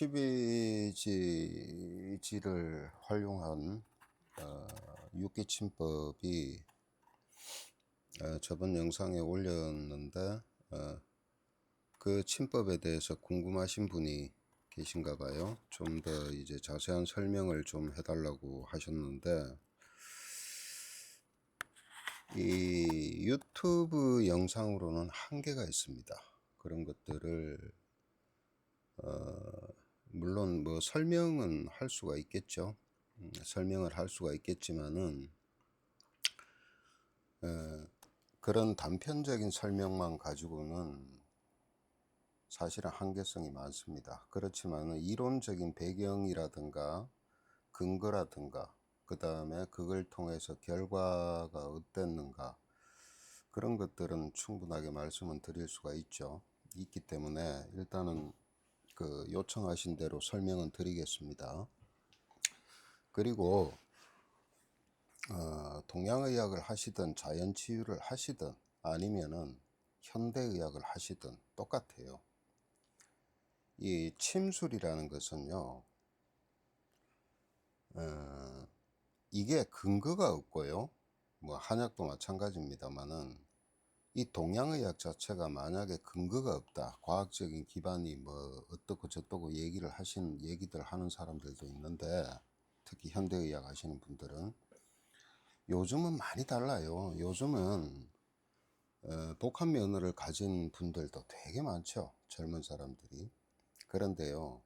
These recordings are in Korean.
12지를 활용한 육기침법이 저번 영상에 올렸는데 그 침법에 대해서 궁금하신 분이 계신가 봐요. 좀 더 이제 자세한 설명을 좀 해달라고 하셨는데, 이 유튜브 영상으로는 한계가 있습니다. 그런 것들을 물론 뭐 설명은 할 수가 있겠죠. 설명을 할 수가 있겠지만은 그런 단편적인 설명만 가지고는 사실은 한계성이 많습니다. 그렇지만 이론적인 배경이라든가 근거라든가 그 다음에 그걸 통해서 결과가 어땠는가, 그런 것들은 충분하게 말씀은 드릴 수가 있기 때문에 일단은 그 요청하신 대로 설명은 드리겠습니다. 그리고 동양의학을 하시든 자연치유를 하시든 아니면은 현대의학을 하시든 똑같아요. 이 침술이라는 것은요, 이게 근거가 없고요. 뭐 한약도 마찬가지입니다만은 이 동양의학 자체가 만약에 근거가 없다, 과학적인 기반이 뭐 어떻고 저떻고 얘기들 하는 사람들도 있는데, 특히 현대의학 하시는 분들은 요즘은 많이 달라요. 요즘은 독한 면허를 가진 분들도 되게 많죠, 젊은 사람들이. 그런데요,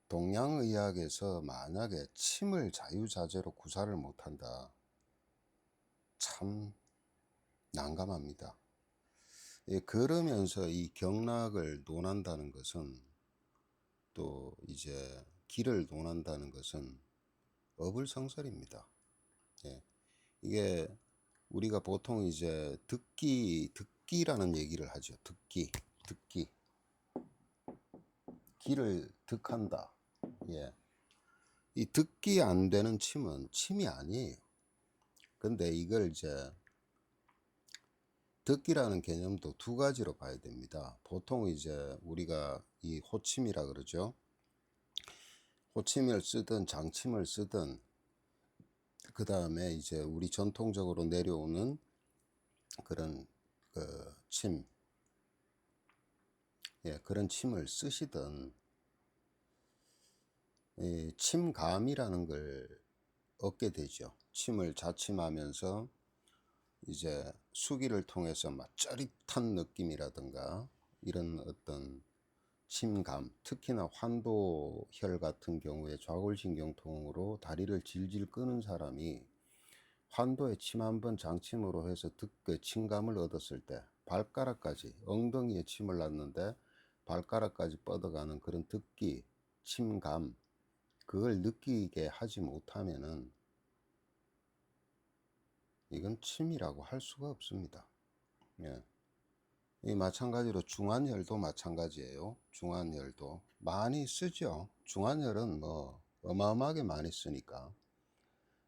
동양의학에서 만약에 침을 자유자재로 구사를 못한다, 참 난감합니다. 예, 그러면서 이 경락을 논한다는 것은, 또 이제 기를 논한다는 것은 어불성설입니다. 예, 이게 우리가 보통 이제 듣기라는 얘기를 하죠. 듣기, 기를 득한다. 예, 이 듣기 안 되는 침은 침이 아니에요. 근데 이걸 이제 듣기라는 개념도 두 가지로 봐야 됩니다. 보통 이제 우리가 이 호침이라 그러죠. 호침을 쓰든 장침을 쓰든 그 다음에 이제 우리 전통적으로 내려오는 그런 침, 예, 그런 침을 쓰시든 이 침감이라는 걸 얻게 되죠. 침을 자침하면서 이제 수기를 통해서 막 짜릿한 느낌이라든가 이런 어떤 침감, 특히나 환도혈 같은 경우에 좌골신경통으로 다리를 질질 끄는 사람이 환도에 침 한번 장침으로 해서 침감을 얻었을 때 발가락까지, 엉덩이에 침을 놨는데 발가락까지 뻗어가는 그런 듣기, 침감, 그걸 느끼게 하지 못하면은 이건 침이라고 할 수가 없습니다. 예. 이 마찬가지로 중환혈도 마찬가지예요. 중환혈도 많이 쓰죠. 중환혈은 뭐 어마어마하게 많이 쓰니까.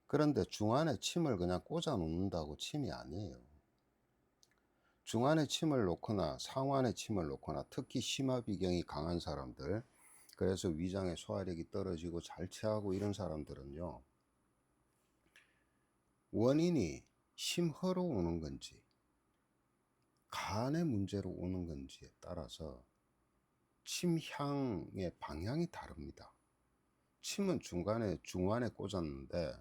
그런데 중환에 침을 그냥 꽂아 놓는다고 침이 아니에요. 중환에 침을 놓거나 상환에 침을 놓거나, 특히 심화비경이 강한 사람들, 그래서 위장의 소화력이 떨어지고 잘 체하고 이런 사람들은요, 원인이 심허로 오는 건지 간의 문제로 오는 건지에 따라서 침향의 방향이 다릅니다. 침은 중환에 꽂았는데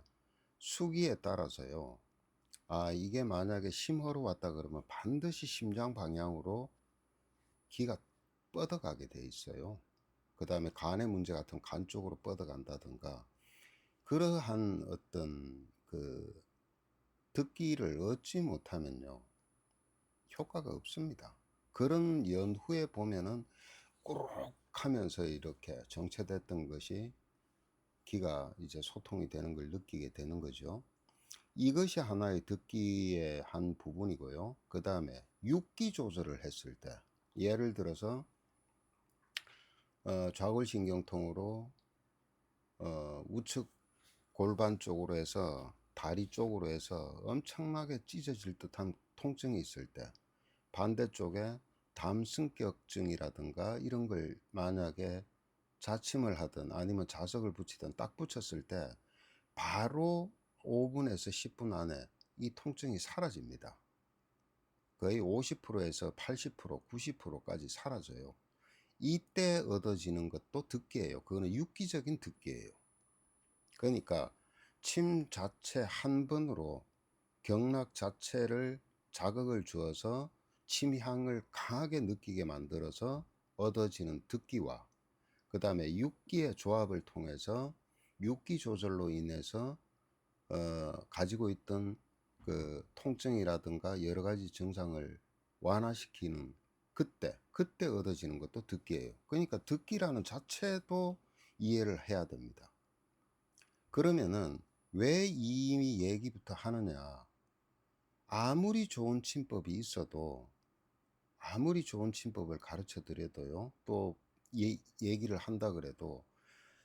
수기에 따라서요, 이게 만약에 심허로 왔다 그러면 반드시 심장 방향으로 기가 뻗어가게 돼 있어요. 그 다음에 간의 문제 같은 간 쪽으로 뻗어간다든가, 그러한 어떤 그 듣기를 얻지 못하면요, 효과가 없습니다. 그런 연후에 보면은 꾸룩 하면서 이렇게 정체됐던 것이 기가 이제 소통이 되는 걸 느끼게 되는 거죠. 이것이 하나의 듣기의 한 부분이고요. 그 다음에 육기 조절을 했을 때, 예를 들어서 좌골신경통으로 우측 골반 쪽으로 해서 다리 쪽으로 해서 엄청나게 찢어질 듯한 통증이 있을 때, 반대쪽에 담승격증이라든가 이런 걸 만약에 자침을 하든 아니면 자석을 붙이든 딱 붙였을 때 바로 5분에서 10분 안에 이 통증이 사라집니다. 거의 50%에서 80%, 90%까지 사라져요. 이때 얻어지는 것도 듣기예요. 그거는 육기적인 듣기예요. 그러니까 침 자체 한 번으로 경락 자체를 자극을 주어서 침향을 강하게 느끼게 만들어서 얻어지는 듣기와 그 다음에 육기의 조합을 통해서 육기 조절로 인해서 가지고 있던 그 통증이라든가 여러 가지 증상을 완화시키는 그때 얻어지는 것도 듣기예요. 그러니까 듣기라는 자체도 이해를 해야 됩니다. 그러면은 왜 이 얘기부터 하느냐? 아무리 좋은 침법이 있어도 아무리 좋은 침법을 가르쳐 드려도요, 또 얘기를 한다 그래도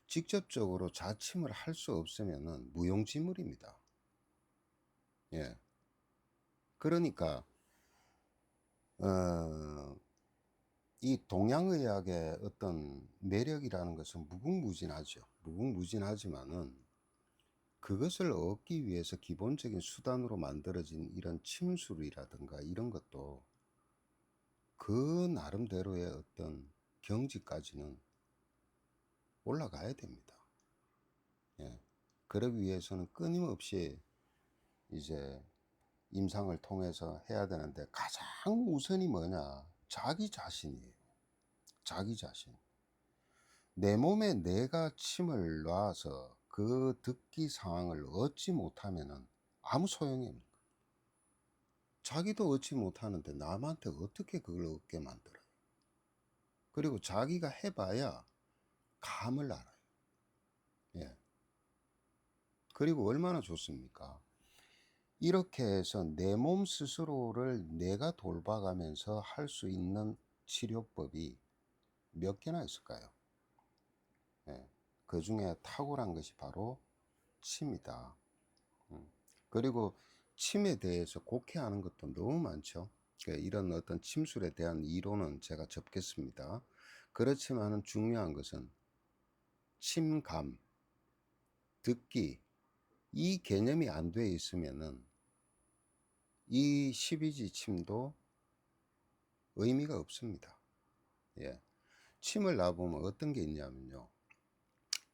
직접적으로 자침을 할 수 없으면은 무용지물입니다. 예. 그러니까 이 동양의학의 어떤 매력이라는 것은 무궁무진하죠. 무궁무진하지만은 그것을 얻기 위해서 기본적인 수단으로 만들어진 이런 침술이라든가 이런 것도 그 나름대로의 어떤 경지까지는 올라가야 됩니다. 예. 그러기 위해서는 끊임없이 이제 임상을 통해서 해야 되는데 가장 우선이 뭐냐? 자기 자신이에요. 자기 자신. 내 몸에 내가 침을 놔서 그 듣기 상황을 얻지 못하면은 아무 소용이 없는 거예요. 자기도 얻지 못하는데 남한테 어떻게 그걸 얻게 만들어요? 그리고 자기가 해봐야 감을 알아요. 예. 그리고 얼마나 좋습니까? 이렇게 해서 내 몸 스스로를 내가 돌봐가면서 할 수 있는 치료법이 몇 개나 있을까요? 예. 그 중에 탁월한 것이 바로 침이다. 그리고 침에 대해서 곡해하는 것도 너무 많죠. 이런 어떤 침술에 대한 이론은 제가 접겠습니다. 그렇지만 중요한 것은 침감, 듣기, 이 개념이 안 돼 있으면은 이 12지 침도 의미가 없습니다. 예. 침을 놔보면 어떤 게 있냐면요.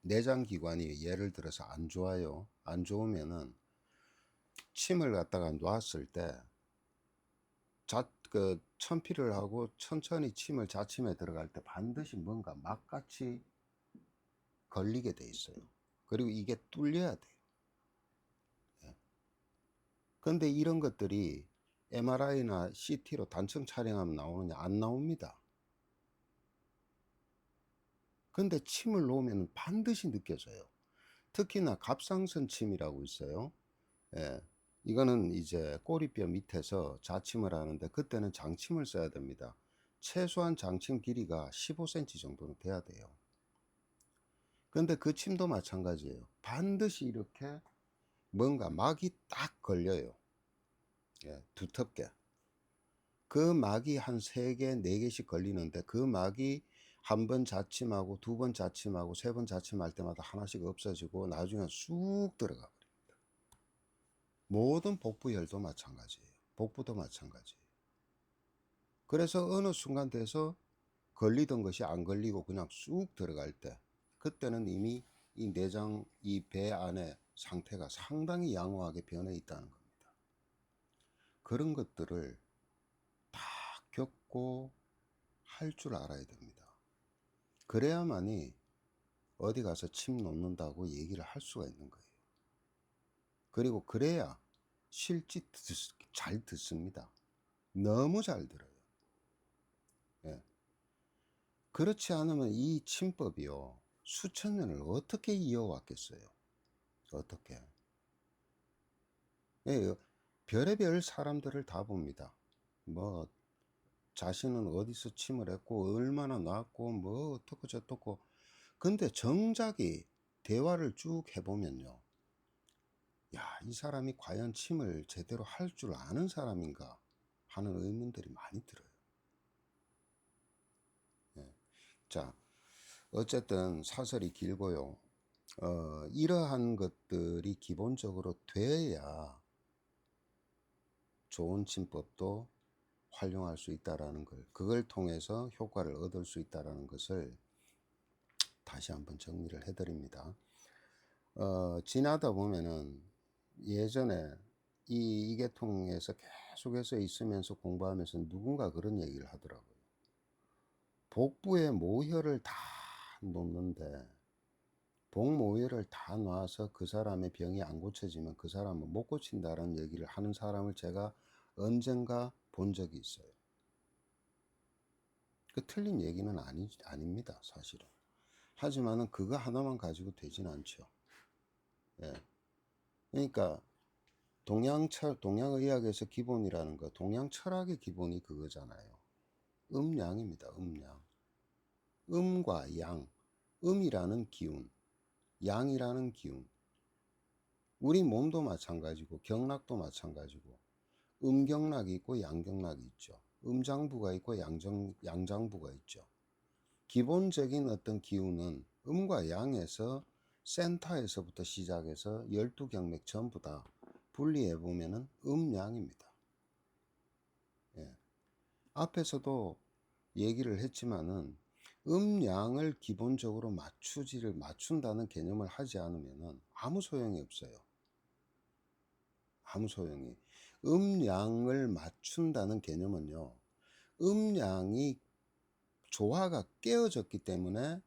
내장기관이 예를 들어서 안 좋아요. 안 좋으면은 침을 갖다가 놨을 때 천피를 하고 천천히 침을 자침에 들어갈 때 반드시 뭔가 막같이 걸리게 돼 있어요. 그리고 이게 뚫려야 돼요. 예. 근데 이런 것들이 MRI나 CT로 단층 촬영하면 나오느냐? 안 나옵니다. 근데 침을 놓으면 반드시 느껴져요. 특히나 갑상선 침이라고 있어요. 예. 이거는 이제 꼬리뼈 밑에서 자침을 하는데 그때는 장침을 써야 됩니다. 최소한 장침 길이가 15cm 정도는 돼야 돼요. 근데 그 침도 마찬가지예요. 반드시 이렇게 뭔가 막이 딱 걸려요. 예, 두텁게. 그 막이 한 3개, 4개씩 걸리는데 그 막이 한 번 자침하고 두 번 자침하고 세 번 자침할 때마다 하나씩 없어지고 나중에 쑥 들어가 버립니다. 모든 복부혈도 마찬가지예요. 복부도 마찬가지예요. 그래서 어느 순간 돼서 걸리던 것이 안 걸리고 그냥 쑥 들어갈 때 그때는 이미 이 내장, 이 배 안에 상태가 상당히 양호하게 변해 있다는 겁니다. 그런 것들을 다 겪고 할 줄 알아야 됩니다. 그래야만이 어디 가서 침 놓는다고 얘기를 할 수가 있는 거예요. 그리고 그래야 실제 잘 듣습니다. 너무 잘 들어요. 예. 그렇지 않으면 이 침법이요, 수천 년을 어떻게 이어왔겠어요? 어떻게? 예, 별의별 사람들을 다 봅니다. 뭐 자신은 어디서 침을 했고 얼마나 놨고 뭐 어떻고 저떻고. 근데 정작이 대화를 쭉 해보면요, 야, 이 사람이 과연 침을 제대로 할 줄 아는 사람인가 하는 의문들이 많이 들어요. 예. 자, 어쨌든 사설이 길고요. 이러한 것들이 기본적으로 돼야 좋은 침법도 활용할 수 있다라는 걸, 그걸 통해서 효과를 얻을 수 있다라는 것을 다시 한번 정리를 해드립니다. 지나다 보면은 예전에 이 계통에서 계속해서 있으면서 공부하면서 누군가 그런 얘기를 하더라고요. 복부에 모혈을 다 놓는데 복모혈을 다 놔서 그 사람의 병이 안 고쳐지면 그 사람은 못 고친다라는 얘기를 하는 사람을 제가 언젠가 본 적이 있어요. 그 틀린 얘기는 아닙니다, 사실은. 하지만은 그거 하나만 가지고 되진 않죠. 예. 그러니까 동양의학에서 기본이라는 거, 동양 철학의 기본이 그거잖아요. 음양입니다. 음양. 음과 양. 음이라는 기운, 양이라는 기운. 우리 몸도 마찬가지고 경락도 마찬가지고 음경락이 있고 양경락이 있죠. 음장부가 있고 양장부가 있죠. 기본적인 어떤 기운은 음과 양에서 센터에서부터 시작해서 12경맥 전부 다 분리해 보면은 음양입니다. 예. 앞에서도 얘기를 했지만은 음양을 기본적으로 맞춘다는 개념을 하지 않으면은 아무 소용이 없어요. 아무 소용이. 음양을 맞춘다는 개념은요, 음양이 조화가 깨어졌기 때문에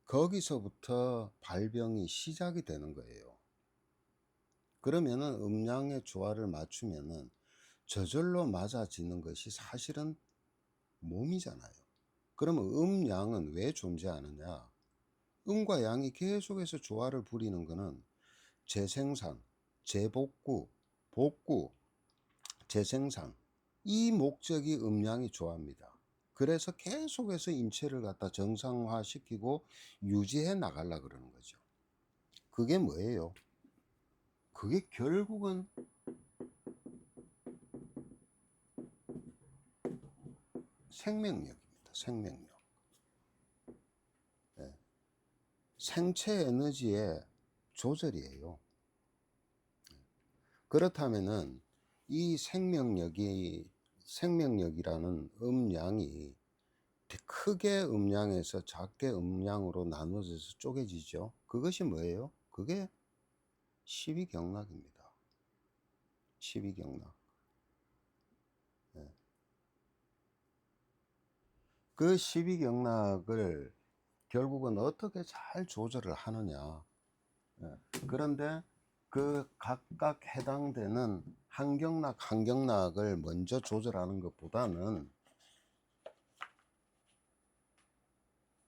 거기서부터 발병이 시작이 되는 거예요. 그러면은 음양의 조화를 맞추면은 저절로 맞아지는 것이 사실은 몸이잖아요. 그러면 음양은 왜 존재하느냐? 음과 양이 계속해서 조화를 부리는 것은 재생산, 재복구, 복구, 재생산, 이 목적이 음양이 조화입니다. 그래서 계속해서 인체를 갖다 정상화시키고 유지해 나가려 그러는 거죠. 그게 뭐예요? 그게 결국은 생명력입니다. 생명력. 네. 생체 에너지의 조절이에요. 그렇다면은 이 생명력이라는 음양이 크게 음양에서 작게 음양으로 나눠져서 쪼개지죠. 그것이 뭐예요? 그게 12경락입니다. 12경락. 예. 그 12경락을 결국은 어떻게 잘 조절을 하느냐. 예. 그런데 그 각각 해당되는 한 경락을 먼저 조절하는 것보다는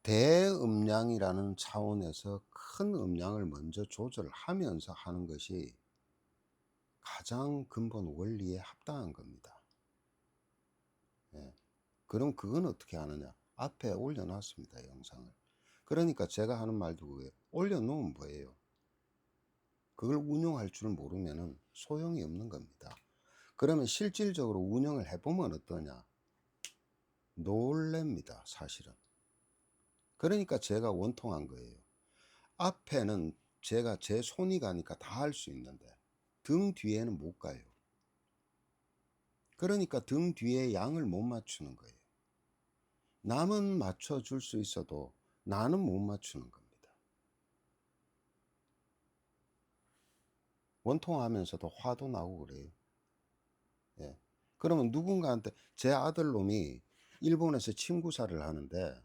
대음량이라는 차원에서 큰 음량을 먼저 조절하면서 하는 것이 가장 근본 원리에 합당한 겁니다. 예. 그럼 그건 어떻게 하느냐? 앞에 올려놨습니다, 영상을. 그러니까 제가 하는 말도 그거예요. 올려놓으면 뭐예요? 그걸 운용할 줄 모르면 소용이 없는 겁니다. 그러면 실질적으로 운영을 해보면 어떠냐? 놀랍니다, 사실은. 그러니까 제가 원통한 거예요. 앞에는 제가 제 손이 가니까 다 할 수 있는데 등 뒤에는 못 가요. 그러니까 등 뒤에 양을 못 맞추는 거예요. 남은 맞춰줄 수 있어도 나는 못 맞추는 겁니다. 원통하면서도 화도 나고 그래요. 예. 그러면 누군가한테 제 아들놈이 일본에서 친구사를 하는데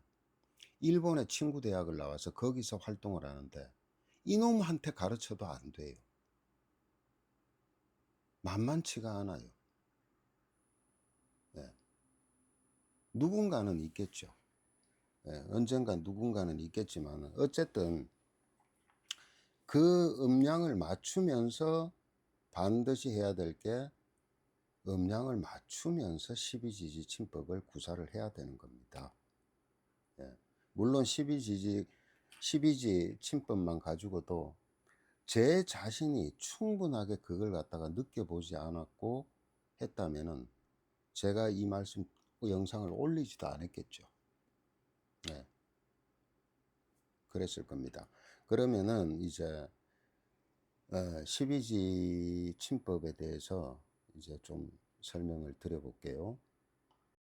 일본의 친구 대학을 나와서 거기서 활동을 하는데 이놈한테 가르쳐도 안 돼요. 만만치가 않아요. 예. 누군가는 있겠죠. 예. 언젠가 누군가는 있겠지만 어쨌든 그 음량을 맞추면서 반드시 해야 될 게 음량을 맞추면서 12지지 침법을 구사를 해야 되는 겁니다. 예. 물론 12지 침법만 가지고도 제 자신이 충분하게 그걸 갖다가 느껴보지 않았고 했다면은 제가 이 영상을 올리지도 않았겠죠. 네. 그랬을 겁니다. 그러면은 이제 12지 침법에 대해서 이제 좀 설명을 드려 볼게요.